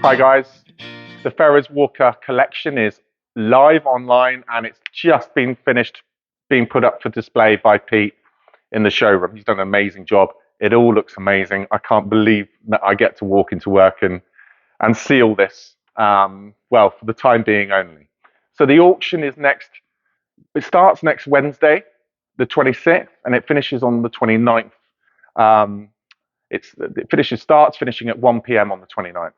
Hi guys, the Ferrers-Walker Collection is live online and it's just been finished being put up for display by Pete in the showroom. He's done an amazing job. It all looks amazing. I can't believe that I get to walk into work and see all this, well, for the time being only. So the auction is it starts next Wednesday, the 26th, and it finishes on the 29th. Starts finishing at 1 p.m. on the 29th.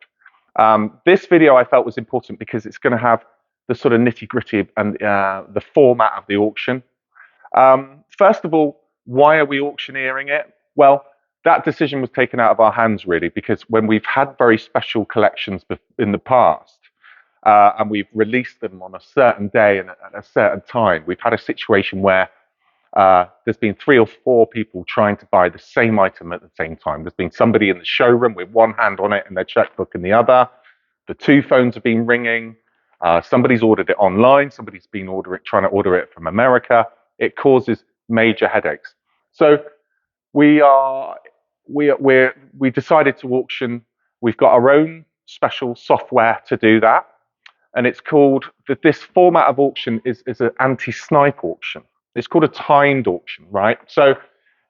This video I felt was important because it's going to have the sort of nitty gritty and the format of the auction. First of all, why are we auctioneering it? Well, that decision was taken out of our hands really, because when we've had very special collections in the past, and we've released them on a certain day and at a certain time, we've had a situation where there's been 3 or 4 people trying to buy the same item at the same time. There's been somebody in the showroom with one hand on it and their checkbook in the other. The 2 phones have been ringing. Somebody's ordered it online. Somebody's been trying to order it from America. It causes major headaches. So we decided to auction. We've got our own special software to do that, and it's called this format of auction is an anti-snipe auction. It's called a timed auction, right? So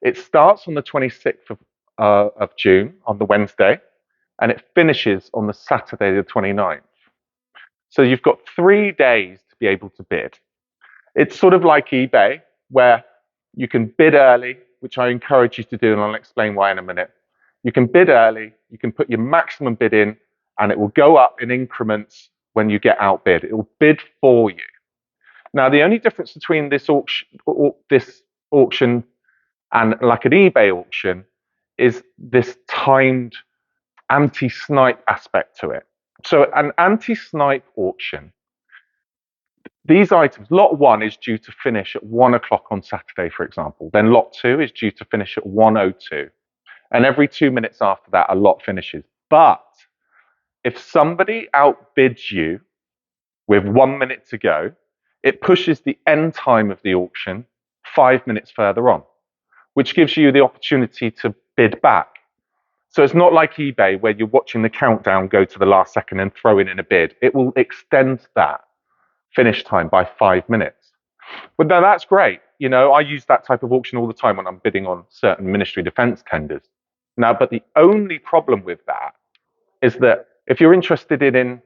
it starts on the 26th of June, on the Wednesday, and it finishes on the Saturday, the 29th. So you've got 3 days to be able to bid. It's sort of like eBay, where you can bid early, which I encourage you to do, and I'll explain why in a minute. You can bid early, you can put your maximum bid in, and it will go up in increments when you get outbid. It will bid for you. Now, the only difference between this auction and like an eBay auction is this timed anti-snipe aspect to it. So an anti-snipe auction, these items, lot 1 is due to finish at 1 o'clock on Saturday, for example. Then lot 2 is due to finish at 1:02. And every 2 minutes after that, a lot finishes. But if somebody outbids you with 1 minute to go, it pushes the end time of the auction 5 minutes further on, which gives you the opportunity to bid back. So it's not like eBay where you're watching the countdown go to the last second and throw in a bid. It will extend that finish time by 5 minutes. But now that's great. You know, I use that type of auction all the time when I'm bidding on certain ministry defense tenders. Now, but the only problem with that is that if you're interested in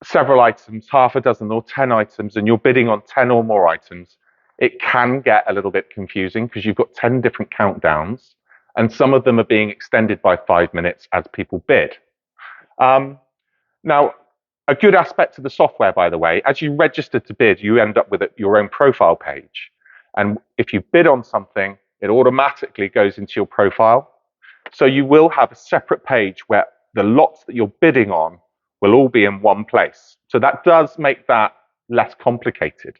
several items, half a dozen or 10 items, and you're bidding on 10 or more items, it can get a little bit confusing because you've got 10 different countdowns, and some of them are being extended by 5 minutes as people bid. Now, a good aspect to the software, by the way, as you register to bid, you end up with your own profile page. And if you bid on something, it automatically goes into your profile. So you will have a separate page where the lots that you're bidding on will all be in one place. So that does make that less complicated.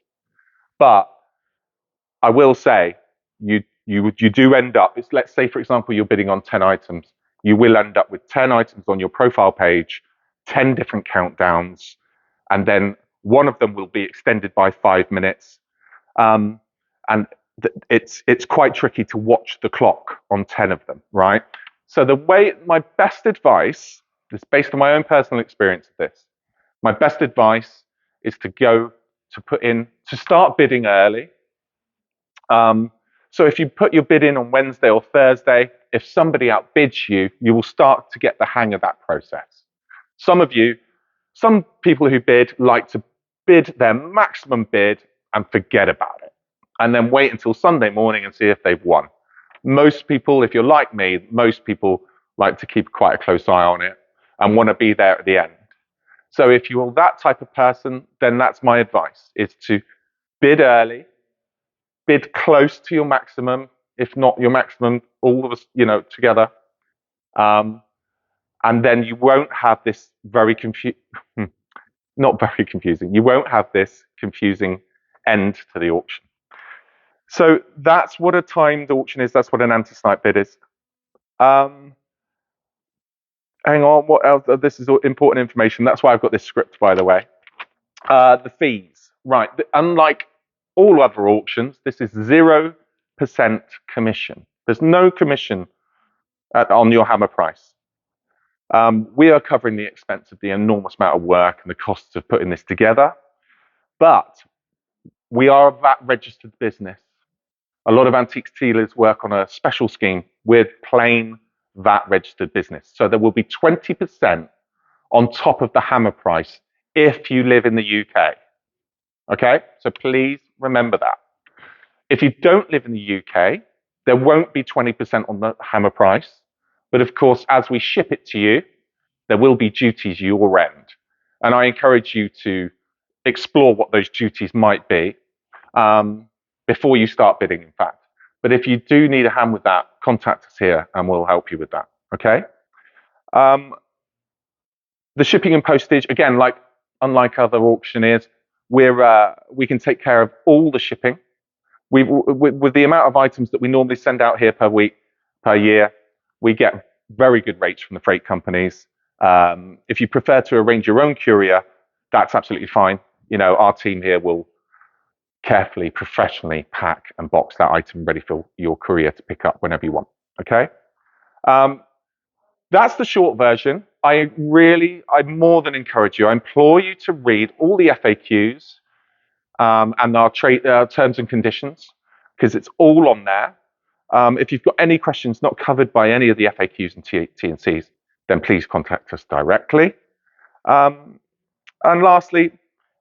But I will say, you do end up, let's say, for example, you're bidding on 10 items. You will end up with 10 items on your profile page, 10 different countdowns, and then one of them will be extended by 5 minutes. And it's quite tricky to watch the clock on 10 of them, right? So my best advice, this is based on my own personal experience of this, my best advice is to start bidding early. So if you put your bid in on Wednesday or Thursday, if somebody outbids you, you will start to get the hang of that process. Some people who bid like to bid their maximum bid and forget about it, and then wait until Sunday morning and see if they've won. Most people, if you're like me, most people like to keep quite a close eye on it and want to be there at the end. So if you're that type of person, then that's my advice, is to bid early, bid close to your maximum, if not your maximum, all of us, together. And then you won't have this not very confusing. You won't have this confusing end to the auction. So that's what a timed auction is. That's what an anti-snipe bid is. Hang on, what else? This is important information. That's why I've got this script, by the way. The fees, right? Unlike all other auctions, this is 0% commission. There's no commission on your hammer price. We are covering the expense of the enormous amount of work and the costs of putting this together, but we are a VAT registered business. A lot of antiques dealers work on a special scheme with plain VAT registered business. So there will be 20% on top of the hammer price if you live in the UK. Okay, so please remember that. If you don't live in the UK, there won't be 20% on the hammer price. But of course, as we ship it to you, there will be duties your end. And I encourage you to explore what those duties might be before you start bidding, in fact. But if you do need a hand with that, contact us here and we'll help you with that. Okay. The shipping and postage, again, unlike other auctioneers, we can take care of all the shipping. With the amount of items that we normally send out here per week, per year, we get very good rates from the freight companies. If you prefer to arrange your own courier, that's absolutely fine. You know, our team here will carefully, professionally pack and box that item ready for your courier to pick up whenever you want. Okay. That's the short version. I more than encourage you. I implore you to read all the FAQs and our terms and conditions, because it's all on there. If you've got any questions not covered by any of the FAQs and T&Cs, then please contact us directly. And lastly,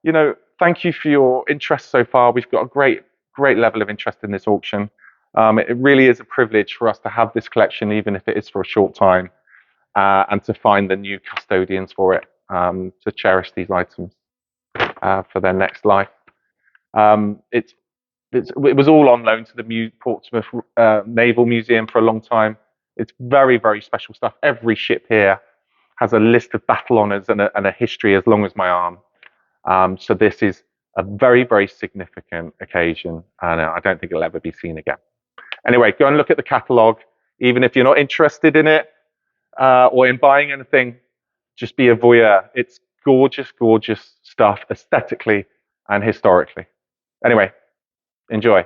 you know, thank you for your interest so far. We've got a great level of interest in this auction. It really is a privilege for us to have this collection, even if it is for a short time, and to find the new custodians for it, to cherish these items for their next life. It was all on loan to the Portsmouth Naval Museum for a long time. It's very, very special stuff. Every ship here has a list of battle honours and a history as long as my arm. So this is a very, very significant occasion, and I don't think it'll ever be seen again. Anyway, go and look at the catalogue. Even if you're not interested in it or in buying anything, just be a voyeur. It's gorgeous, gorgeous stuff, aesthetically and historically. Anyway, enjoy.